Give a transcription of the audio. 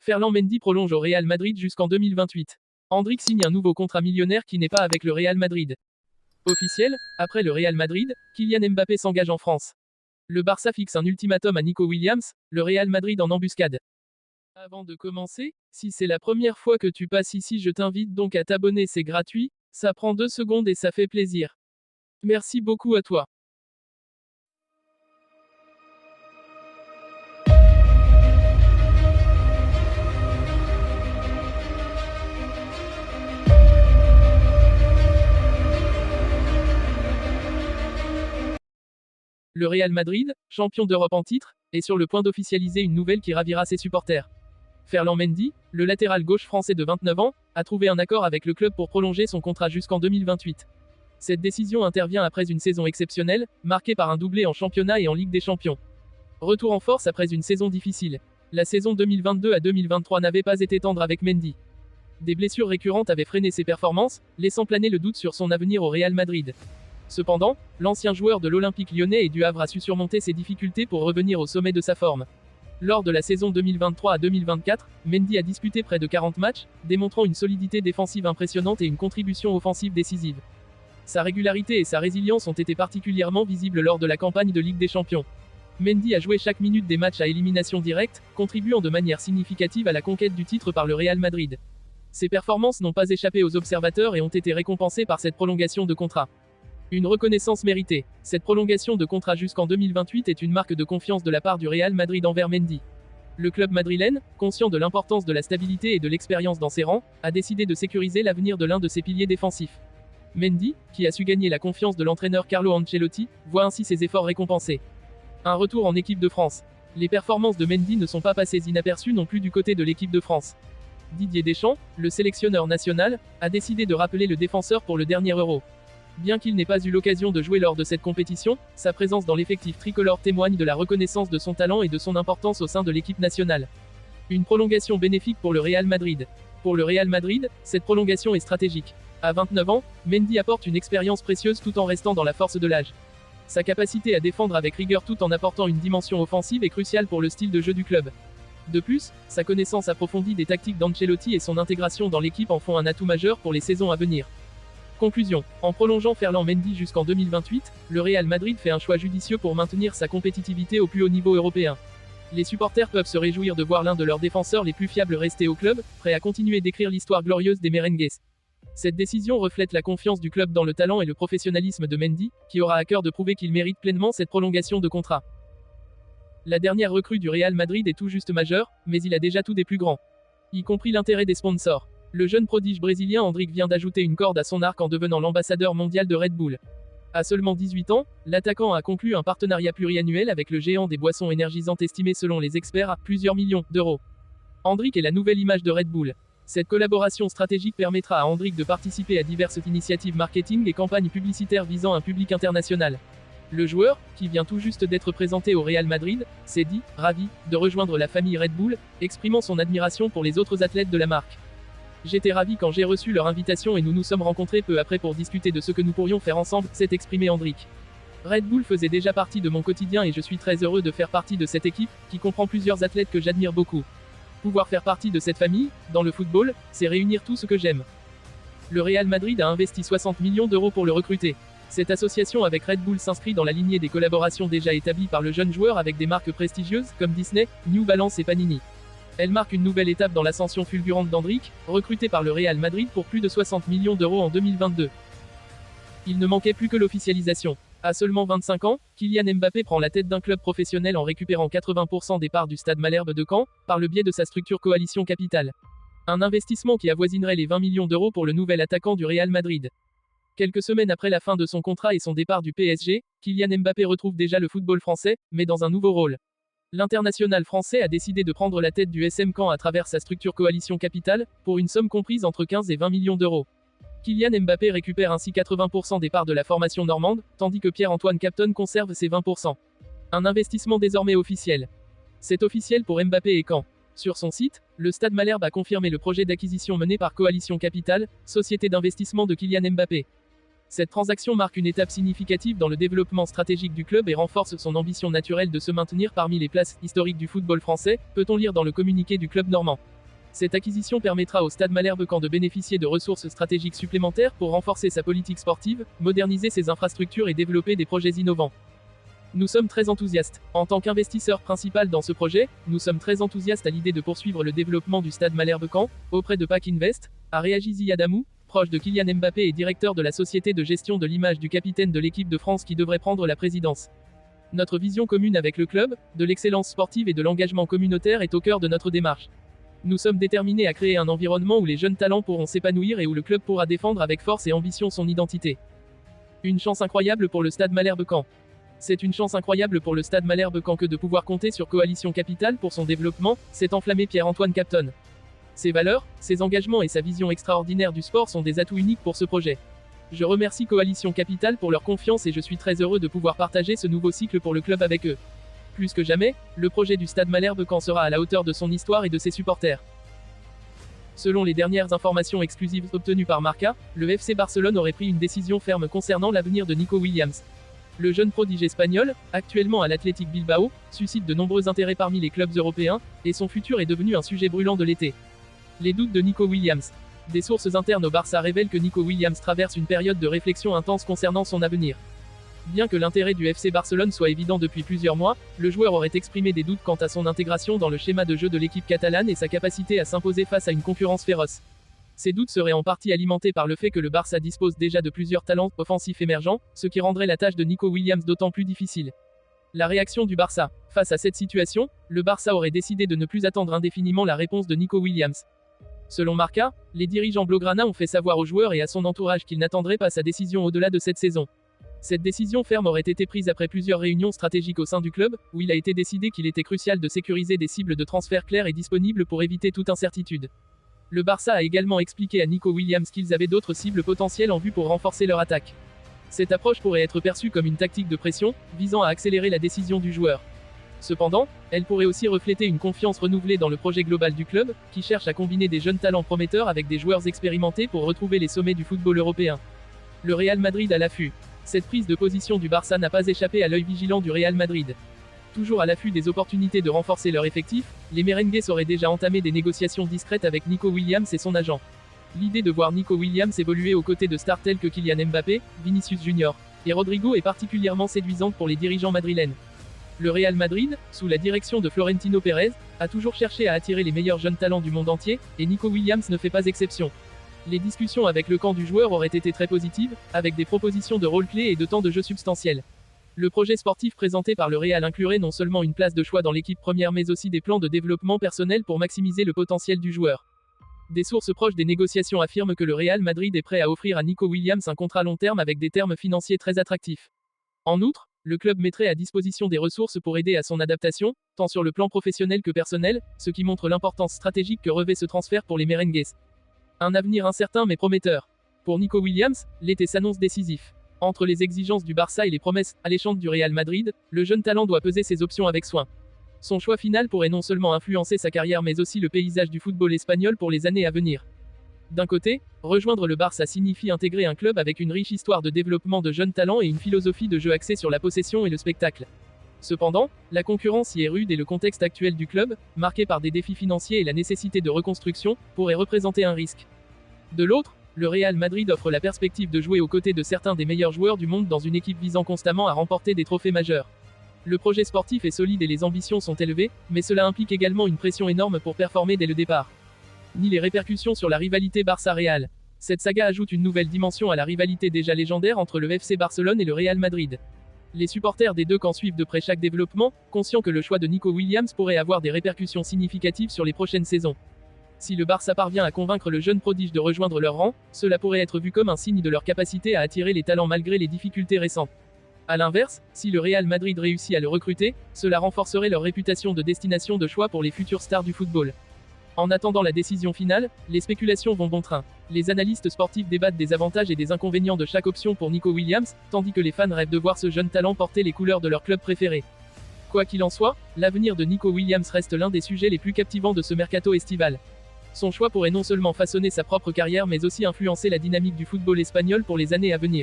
Ferland Mendy prolonge au Real Madrid jusqu'en 2028. Endrick signe un nouveau contrat millionnaire qui n'est pas avec le Real Madrid. Officiel, après le Real Madrid, Kylian Mbappé s'engage en France. Le Barça fixe un ultimatum à Nico Williams, le Real Madrid en embuscade. Avant de commencer, si c'est la première fois que tu passes ici, je t'invite donc à t'abonner, c'est gratuit, ça prend 2 secondes et ça fait plaisir. Merci beaucoup à toi. Le Real Madrid, champion d'Europe en titre, est sur le point d'officialiser une nouvelle qui ravira ses supporters. Ferland Mendy, le latéral gauche français de 29 ans, a trouvé un accord avec le club pour prolonger son contrat jusqu'en 2028. Cette décision intervient après une saison exceptionnelle, marquée par un doublé en championnat et en Ligue des Champions. Retour en force après une saison difficile. La saison 2022 à 2023 n'avait pas été tendre avec Mendy. Des blessures récurrentes avaient freiné ses performances, laissant planer le doute sur son avenir au Real Madrid. Cependant, l'ancien joueur de l'Olympique lyonnais et du Havre a su surmonter ses difficultés pour revenir au sommet de sa forme. Lors de la saison 2023 à 2024, Mendy a disputé près de 40 matchs, démontrant une solidité défensive impressionnante et une contribution offensive décisive. Sa régularité et sa résilience ont été particulièrement visibles lors de la campagne de Ligue des Champions. Mendy a joué chaque minute des matchs à élimination directe, contribuant de manière significative à la conquête du titre par le Real Madrid. Ses performances n'ont pas échappé aux observateurs et ont été récompensées par cette prolongation de contrat. Une reconnaissance méritée. Cette prolongation de contrat jusqu'en 2028 est une marque de confiance de la part du Real Madrid envers Mendy. Le club madrilène, conscient de l'importance de la stabilité et de l'expérience dans ses rangs, a décidé de sécuriser l'avenir de l'un de ses piliers défensifs. Mendy, qui a su gagner la confiance de l'entraîneur Carlo Ancelotti, voit ainsi ses efforts récompensés. Un retour en équipe de France. Les performances de Mendy ne sont pas passées inaperçues non plus du côté de l'équipe de France. Didier Deschamps, le sélectionneur national, a décidé de rappeler le défenseur pour le dernier Euro. Bien qu'il n'ait pas eu l'occasion de jouer lors de cette compétition, sa présence dans l'effectif tricolore témoigne de la reconnaissance de son talent et de son importance au sein de l'équipe nationale. Une prolongation bénéfique pour le Real Madrid. Pour le Real Madrid, cette prolongation est stratégique. À 29 ans, Mendy apporte une expérience précieuse tout en restant dans la force de l'âge. Sa capacité à défendre avec rigueur tout en apportant une dimension offensive est cruciale pour le style de jeu du club. De plus, sa connaissance approfondie des tactiques d'Ancelotti et son intégration dans l'équipe en font un atout majeur pour les saisons à venir. Conclusion. En prolongeant Ferland Mendy jusqu'en 2028, le Real Madrid fait un choix judicieux pour maintenir sa compétitivité au plus haut niveau européen. Les supporters peuvent se réjouir de voir l'un de leurs défenseurs les plus fiables rester au club, prêt à continuer d'écrire l'histoire glorieuse des Merengues. Cette décision reflète la confiance du club dans le talent et le professionnalisme de Mendy, qui aura à cœur de prouver qu'il mérite pleinement cette prolongation de contrat. La dernière recrue du Real Madrid est tout juste majeure, mais il a déjà tout des plus grands. Y compris l'intérêt des sponsors. Le jeune prodige brésilien Endrick vient d'ajouter une corde à son arc en devenant l'ambassadeur mondial de Red Bull. À seulement 18 ans, l'attaquant a conclu un partenariat pluriannuel avec le géant des boissons énergisantes estimé selon les experts à plusieurs millions d'euros. Endrick est la nouvelle image de Red Bull. Cette collaboration stratégique permettra à Endrick de participer à diverses initiatives marketing et campagnes publicitaires visant un public international. Le joueur, qui vient tout juste d'être présenté au Real Madrid, s'est dit « ravi » de rejoindre la famille Red Bull, exprimant son admiration pour les autres athlètes de la marque. J'étais ravi quand j'ai reçu leur invitation et nous nous sommes rencontrés peu après pour discuter de ce que nous pourrions faire ensemble, s'est exprimé Endrick. Red Bull faisait déjà partie de mon quotidien et je suis très heureux de faire partie de cette équipe, qui comprend plusieurs athlètes que j'admire beaucoup. Pouvoir faire partie de cette famille, dans le football, c'est réunir tout ce que j'aime. Le Real Madrid a investi 60 millions d'euros pour le recruter. Cette association avec Red Bull s'inscrit dans la lignée des collaborations déjà établies par le jeune joueur avec des marques prestigieuses, comme Disney, New Balance et Panini. Elle marque une nouvelle étape dans l'ascension fulgurante d'Endrick, recruté par le Real Madrid pour plus de 60 millions d'euros en 2022. Il ne manquait plus que l'officialisation. À seulement 25 ans, Kylian Mbappé prend la tête d'un club professionnel en récupérant 80% des parts du Stade Malherbe de Caen, par le biais de sa structure Coalition Capital. Un investissement qui avoisinerait les 20 millions d'euros pour le nouvel attaquant du Real Madrid. Quelques semaines après la fin de son contrat et son départ du PSG, Kylian Mbappé retrouve déjà le football français, mais dans un nouveau rôle. L'international français a décidé de prendre la tête du SM Caen à travers sa structure Coalition Capital, pour une somme comprise entre 15 et 20 millions d'euros. Kylian Mbappé récupère ainsi 80% des parts de la formation normande, tandis que Pierre-Antoine Capton conserve ses 20%. Un investissement désormais officiel. C'est officiel pour Mbappé et Caen. Sur son site, le Stade Malherbe a confirmé le projet d'acquisition mené par Coalition Capital, société d'investissement de Kylian Mbappé. Cette transaction marque une étape significative dans le développement stratégique du club et renforce son ambition naturelle de se maintenir parmi les places historiques du football français, peut-on lire dans le communiqué du club normand. Cette acquisition permettra au Stade Malherbe-Caen de bénéficier de ressources stratégiques supplémentaires pour renforcer sa politique sportive, moderniser ses infrastructures et développer des projets innovants. Nous sommes très enthousiastes. En tant qu'investisseur principal dans ce projet, nous sommes très enthousiastes à l'idée de poursuivre le développement du Stade Malherbe-Caen, auprès de PAC Invest, a réagi Ziyadamou, proche de Kylian Mbappé et directeur de la société de gestion de l'image du capitaine de l'équipe de France qui devrait prendre la présidence. Notre vision commune avec le club, de l'excellence sportive et de l'engagement communautaire est au cœur de notre démarche. Nous sommes déterminés à créer un environnement où les jeunes talents pourront s'épanouir et où le club pourra défendre avec force et ambition son identité. Une chance incroyable pour le Stade Malherbe-Caen. C'est une chance incroyable pour le Stade Malherbe-Caen que de pouvoir compter sur Coalition Capital pour son développement, s'est enflammé Pierre-Antoine Capton. Ses valeurs, ses engagements et sa vision extraordinaire du sport sont des atouts uniques pour ce projet. Je remercie Coalition Capital pour leur confiance et je suis très heureux de pouvoir partager ce nouveau cycle pour le club avec eux. Plus que jamais, le projet du Stade Malherbe-Caen sera à la hauteur de son histoire et de ses supporters. Selon les dernières informations exclusives obtenues par Marca, le FC Barcelone aurait pris une décision ferme concernant l'avenir de Nico Williams. Le jeune prodige espagnol, actuellement à l'Athletic Bilbao, suscite de nombreux intérêts parmi les clubs européens, et son futur est devenu un sujet brûlant de l'été. Les doutes de Nico Williams. Des sources internes au Barça révèlent que Nico Williams traverse une période de réflexion intense concernant son avenir. Bien que l'intérêt du FC Barcelone soit évident depuis plusieurs mois, le joueur aurait exprimé des doutes quant à son intégration dans le schéma de jeu de l'équipe catalane et sa capacité à s'imposer face à une concurrence féroce. Ces doutes seraient en partie alimentés par le fait que le Barça dispose déjà de plusieurs talents offensifs émergents, ce qui rendrait la tâche de Nico Williams d'autant plus difficile. La réaction du Barça. Face à cette situation, le Barça aurait décidé de ne plus attendre indéfiniment la réponse de Nico Williams. Selon Marca, les dirigeants blaugrana ont fait savoir aux joueurs et à son entourage qu'ils n'attendraient pas sa décision au-delà de cette saison. Cette décision ferme aurait été prise après plusieurs réunions stratégiques au sein du club, où il a été décidé qu'il était crucial de sécuriser des cibles de transfert claires et disponibles pour éviter toute incertitude. Le Barça a également expliqué à Nico Williams qu'ils avaient d'autres cibles potentielles en vue pour renforcer leur attaque. Cette approche pourrait être perçue comme une tactique de pression, visant à accélérer la décision du joueur. Cependant, elle pourrait aussi refléter une confiance renouvelée dans le projet global du club, qui cherche à combiner des jeunes talents prometteurs avec des joueurs expérimentés pour retrouver les sommets du football européen. Le Real Madrid à l'affût. Cette prise de position du Barça n'a pas échappé à l'œil vigilant du Real Madrid. Toujours à l'affût des opportunités de renforcer leur effectif, les merengues auraient déjà entamé des négociations discrètes avec Nico Williams et son agent. L'idée de voir Nico Williams évoluer aux côtés de stars tels que Kylian Mbappé, Vinicius Junior et Rodrigo est particulièrement séduisante pour les dirigeants madrilènes. Le Real Madrid, sous la direction de Florentino Pérez, a toujours cherché à attirer les meilleurs jeunes talents du monde entier, et Nico Williams ne fait pas exception. Les discussions avec le camp du joueur auraient été très positives, avec des propositions de rôle clés et de temps de jeu substantiels. Le projet sportif présenté par le Real inclurait non seulement une place de choix dans l'équipe première mais aussi des plans de développement personnel pour maximiser le potentiel du joueur. Des sources proches des négociations affirment que le Real Madrid est prêt à offrir à Nico Williams un contrat long terme avec des termes financiers très attractifs. En outre, le club mettrait à disposition des ressources pour aider à son adaptation, tant sur le plan professionnel que personnel, ce qui montre l'importance stratégique que revêt ce transfert pour les merengues. Un avenir incertain mais prometteur. Pour Nico Williams, l'été s'annonce décisif. Entre les exigences du Barça et les promesses alléchantes du Real Madrid, le jeune talent doit peser ses options avec soin. Son choix final pourrait non seulement influencer sa carrière mais aussi le paysage du football espagnol pour les années à venir. D'un côté, rejoindre le Barça signifie intégrer un club avec une riche histoire de développement de jeunes talents et une philosophie de jeu axée sur la possession et le spectacle. Cependant, la concurrence y est rude et le contexte actuel du club, marqué par des défis financiers et la nécessité de reconstruction, pourrait représenter un risque. De l'autre, le Real Madrid offre la perspective de jouer aux côtés de certains des meilleurs joueurs du monde dans une équipe visant constamment à remporter des trophées majeurs. Le projet sportif est solide et les ambitions sont élevées, mais cela implique également une pression énorme pour performer dès le départ. Ni les répercussions sur la rivalité Barça-Real. Cette saga ajoute une nouvelle dimension à la rivalité déjà légendaire entre le FC Barcelone et le Real Madrid. Les supporters des deux camps suivent de près chaque développement, conscients que le choix de Nico Williams pourrait avoir des répercussions significatives sur les prochaines saisons. Si le Barça parvient à convaincre le jeune prodige de rejoindre leur rang, cela pourrait être vu comme un signe de leur capacité à attirer les talents malgré les difficultés récentes. A l'inverse, si le Real Madrid réussit à le recruter, cela renforcerait leur réputation de destination de choix pour les futures stars du football. En attendant la décision finale, les spéculations vont bon train. Les analystes sportifs débattent des avantages et des inconvénients de chaque option pour Nico Williams, tandis que les fans rêvent de voir ce jeune talent porter les couleurs de leur club préféré. Quoi qu'il en soit, l'avenir de Nico Williams reste l'un des sujets les plus captivants de ce mercato estival. Son choix pourrait non seulement façonner sa propre carrière mais aussi influencer la dynamique du football espagnol pour les années à venir.